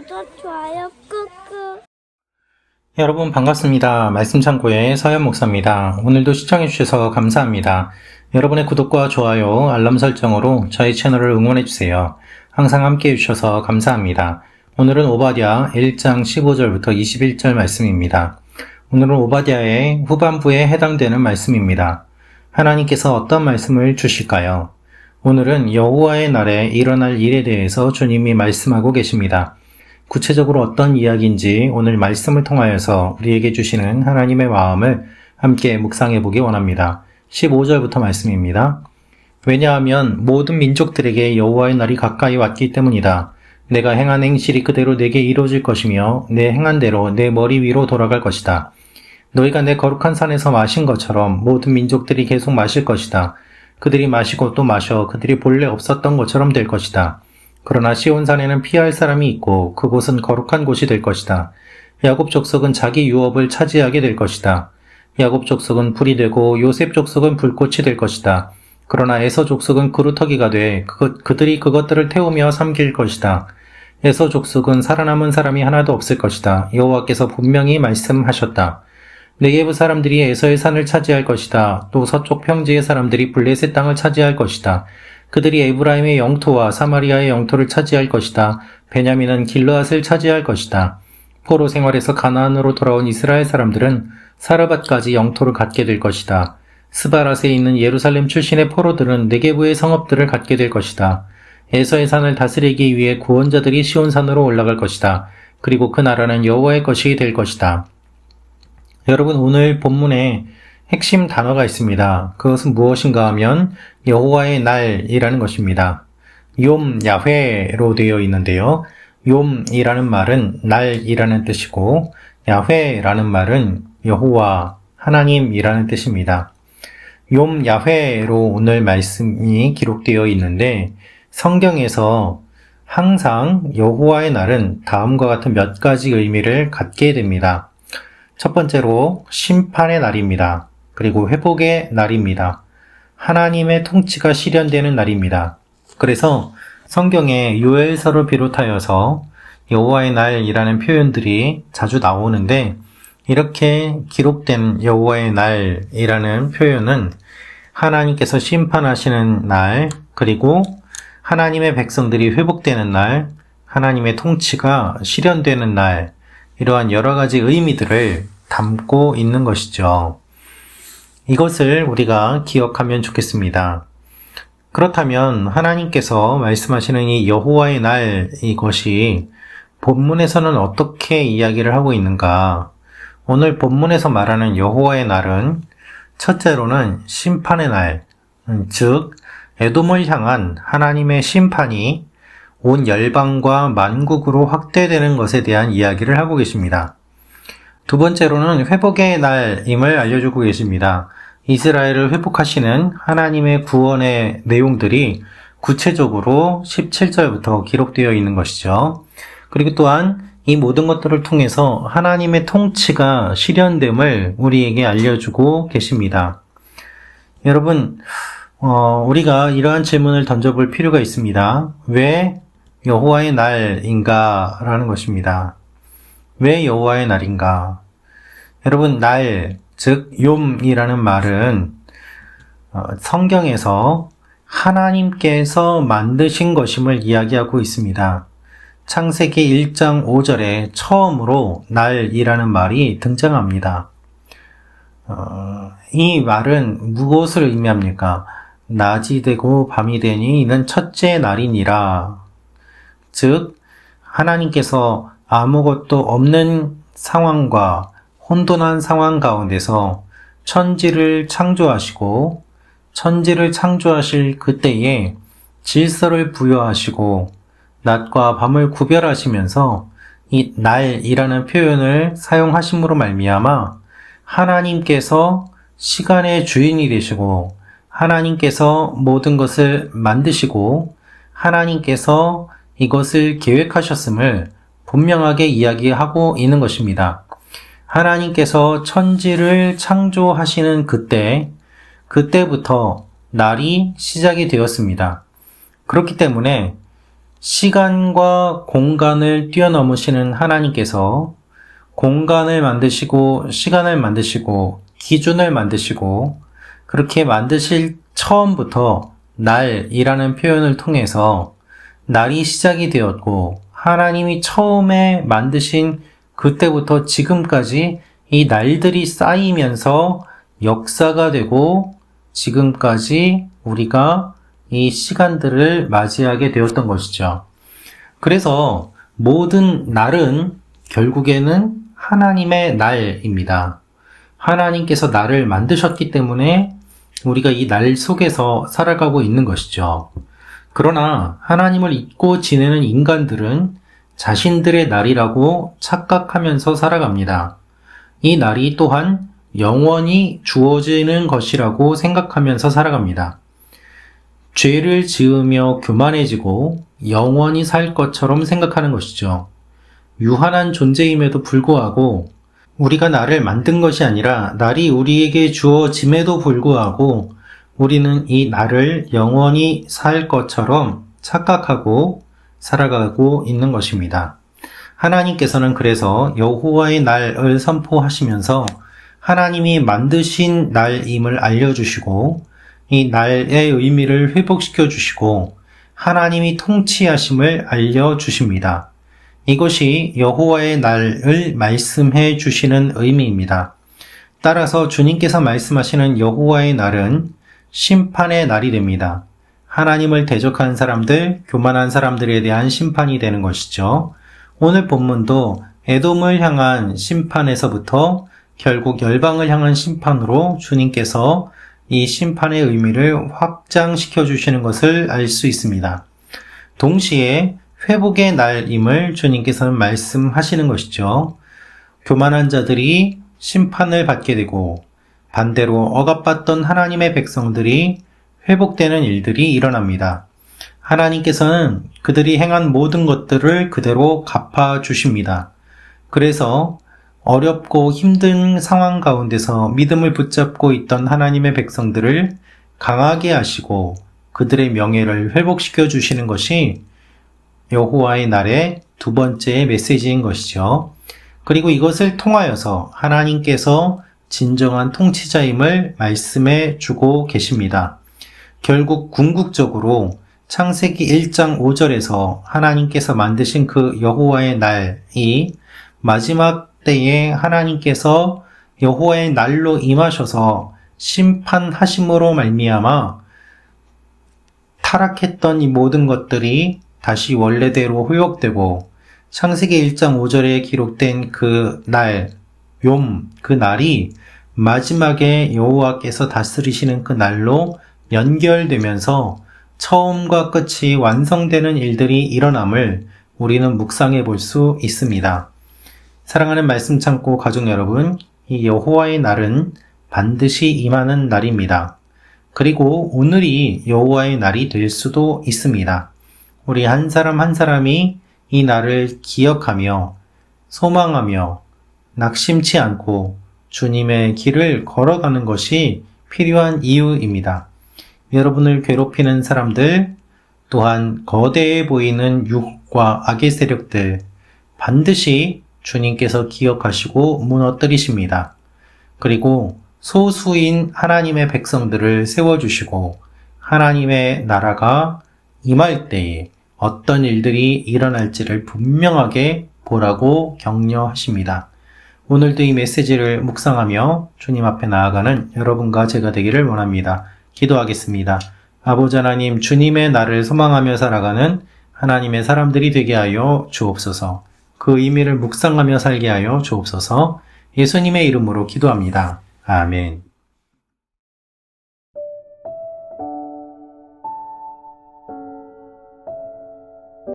구독, 좋아요 꾹꾹. 여러분 반갑습니다. 말씀창고의 서현 목사입니다. 오늘도 시청해주셔서 감사합니다. 여러분의 구독과 좋아요, 알람 설정으로 저희 채널을 응원해주세요. 항상 함께 해주셔서 감사합니다. 오늘은 오바댜 1장 15절부터 21절 말씀입니다. 오늘은 오바댜의 후반부에 해당되는 말씀입니다. 하나님께서 어떤 말씀을 주실까요? 오늘은 여호와의 날에 일어날 일에 대해서 주님이 말씀하고 계십니다. 구체적으로 어떤 이야기인지 오늘 말씀을 통하여서 우리에게 주시는 하나님의 마음을 함께 묵상해 보기 원합니다. 15절부터 말씀입니다. 왜냐하면 모든 민족들에게 여호와의 날이 가까이 왔기 때문이다. 내가 행한 행실이 그대로 내게 이루어질 것이며 내 행한 대로 내 머리 위로 돌아갈 것이다. 너희가 내 거룩한 산에서 마신 것처럼 모든 민족들이 계속 마실 것이다. 그들이 마시고 또 마셔 그들이 본래 없었던 것처럼 될 것이다. 그러나 시온산에는 피할 사람이 있고 그곳은 거룩한 곳이 될 것이다. 야곱 족속은 자기 유업을 차지하게 될 것이다. 야곱 족속은 불이 되고 요셉 족속은 불꽃이 될 것이다. 그러나 에서 족속은 그루터기가 돼 그들이 그것들을 태우며 삼킬 것이다. 에서 족속은 살아남은 사람이 하나도 없을 것이다. 여호와께서 분명히 말씀하셨다. 네게브 사람들이 에서의 산을 차지할 것이다. 또 서쪽 평지의 사람들이 블레셋 땅을 차지할 것이다. 그들이 에브라임의 영토와 사마리아의 영토를 차지할 것이다. 베냐민은 길르앗을 차지할 것이다. 포로 생활에서 가나안으로 돌아온 이스라엘 사람들은 사르밧까지 영토를 갖게 될 것이다. 스바랏에 있는 예루살렘 출신의 포로들은 네게브의 성읍들을 갖게 될 것이다. 에서의 산을 다스리기 위해 구원자들이 시온산으로 올라갈 것이다. 그리고 그 나라는 여호와의 것이 될 것이다. 여러분, 오늘 본문에 핵심 단어가 있습니다. 그것은 무엇인가 하면 여호와의 날이라는 것입니다. 욤 야훼로 되어 있는데요. 욤이라는 말은 날이라는 뜻이고 야훼라는 말은 여호와, 하나님이라는 뜻입니다. 욤 야훼로 오늘 말씀이 기록되어 있는데 성경에서 항상 여호와의 날은 다음과 같은 몇 가지 의미를 갖게 됩니다. 첫 번째로 심판의 날입니다. 그리고 회복의 날입니다. 하나님의 통치가 실현되는 날입니다. 그래서 성경에 요엘서를 비롯하여서 여호와의 날이라는 표현들이 자주 나오는데 이렇게 기록된 여호와의 날이라는 표현은 하나님께서 심판하시는 날, 그리고 하나님의 백성들이 회복되는 날, 하나님의 통치가 실현되는 날, 이러한 여러 가지 의미들을 담고 있는 것이죠. 이것을 우리가 기억하면 좋겠습니다. 그렇다면 하나님께서 말씀하시는 이 여호와의 날, 이것이 본문에서는 어떻게 이야기를 하고 있는가? 오늘 본문에서 말하는 여호와의 날은 첫째로는 심판의 날, 즉 에돔을 향한 하나님의 심판이 온 열방과 만국으로 확대되는 것에 대한 이야기를 하고 계십니다. 두 번째로는 회복의 날임을 알려주고 계십니다. 이스라엘을 회복하시는 하나님의 구원의 내용들이 구체적으로 17절부터 기록되어 있는 것이죠. 그리고 또한 이 모든 것들을 통해서 하나님의 통치가 실현됨을 우리에게 알려주고 계십니다. 여러분, 우리가 이러한 질문을 던져볼 필요가 있습니다. 왜 여호와의 날인가? 라는 것입니다. 왜 여호와의 날인가? 여러분, 날, 즉 욤이라는 말은 성경에서 하나님께서 만드신 것임을 이야기하고 있습니다. 창세기 1장 5절에 처음으로 날이라는 말이 등장합니다. 이 말은 무엇을 의미합니까? 낮이 되고 밤이 되니 이는 첫째 날이니라. 즉 하나님께서 아무것도 없는 상황과 혼돈한 상황 가운데서 천지를 창조하시고 천지를 창조하실 그때에 질서를 부여하시고 낮과 밤을 구별하시면서 이 날이라는 표현을 사용하심으로 말미암아 하나님께서 시간의 주인이 되시고 하나님께서 모든 것을 만드시고 하나님께서 이것을 계획하셨음을 분명하게 이야기하고 있는 것입니다. 하나님께서 천지를 창조하시는 그때부터 날이 시작이 되었습니다. 그렇기 때문에 시간과 공간을 뛰어넘으시는 하나님께서 공간을 만드시고 시간을 만드시고 기준을 만드시고 그렇게 만드실 처음부터 날이라는 표현을 통해서 날이 시작이 되었고 하나님이 처음에 만드신 그때부터 지금까지 이 날들이 쌓이면서 역사가 되고 지금까지 우리가 이 시간들을 맞이하게 되었던 것이죠. 그래서 모든 날은 결국에는 하나님의 날입니다. 하나님께서 날을 만드셨기 때문에 우리가 이 날 속에서 살아가고 있는 것이죠. 그러나 하나님을 잊고 지내는 인간들은 자신들의 날이라고 착각하면서 살아갑니다. 이 날이 또한 영원히 주어지는 것이라고 생각하면서 살아갑니다. 죄를 지으며 교만해지고 영원히 살 것처럼 생각하는 것이죠. 유한한 존재임에도 불구하고 우리가 날을 만든 것이 아니라 날이 우리에게 주어짐에도 불구하고 우리는 이 날을 영원히 살 것처럼 착각하고 살아가고 있는 것입니다. 하나님께서는 그래서 여호와의 날을 선포하시면서 하나님이 만드신 날임을 알려주시고 이 날의 의미를 회복시켜 주시고 하나님이 통치하심을 알려주십니다. 이것이 여호와의 날을 말씀해 주시는 의미입니다. 따라서 주님께서 말씀하시는 여호와의 날은 심판의 날이 됩니다. 하나님을 대적한 사람들, 교만한 사람들에 대한 심판이 되는 것이죠. 오늘 본문도 에돔을 향한 심판에서부터 결국 열방을 향한 심판으로 주님께서 이 심판의 의미를 확장시켜 주시는 것을 알 수 있습니다. 동시에 회복의 날임을 주님께서는 말씀하시는 것이죠. 교만한 자들이 심판을 받게 되고 반대로 억압받던 하나님의 백성들이 회복되는 일들이 일어납니다. 하나님께서는 그들이 행한 모든 것들을 그대로 갚아주십니다. 그래서 어렵고 힘든 상황 가운데서 믿음을 붙잡고 있던 하나님의 백성들을 강하게 하시고 그들의 명예를 회복시켜 주시는 것이 여호와의 날의 두 번째 메시지인 것이죠. 그리고 이것을 통하여서 하나님께서 진정한 통치자임을 말씀해 주고 계십니다. 결국 궁극적으로 창세기 1장 5절에서 하나님께서 만드신 그 여호와의 날이 마지막 때에 하나님께서 여호와의 날로 임하셔서 심판하심으로 말미암아 타락했던 이 모든 것들이 다시 원래대로 회복되고 창세기 1장 5절에 기록된 그 날, 그 날이 마지막에 여호와께서 다스리시는 그 날로 연결되면서 처음과 끝이 완성되는 일들이 일어남을 우리는 묵상해 볼 수 있습니다. 사랑하는 말씀 창고 가족 여러분, 이 여호와의 날은 반드시 임하는 날입니다. 그리고 오늘이 여호와의 날이 될 수도 있습니다. 우리 한 사람 한 사람이 이 날을 기억하며 소망하며 낙심치 않고 주님의 길을 걸어가는 것이 필요한 이유입니다. 여러분을 괴롭히는 사람들, 또한 거대해 보이는 유혹과 악의 세력들 반드시 주님께서 기억하시고 무너뜨리십니다. 그리고 소수인 하나님의 백성들을 세워주시고 하나님의 나라가 임할 때에 어떤 일들이 일어날지를 분명하게 보라고 격려하십니다. 오늘도 이 메시지를 묵상하며 주님 앞에 나아가는 여러분과 제가 되기를 원합니다. 기도하겠습니다. 아버지 하나님, 주님의 날을 소망하며 살아가는 하나님의 사람들이 되게 하여 주옵소서. 그 의미를 묵상하며 살게 하여 주옵소서. 예수님의 이름으로 기도합니다. 아멘.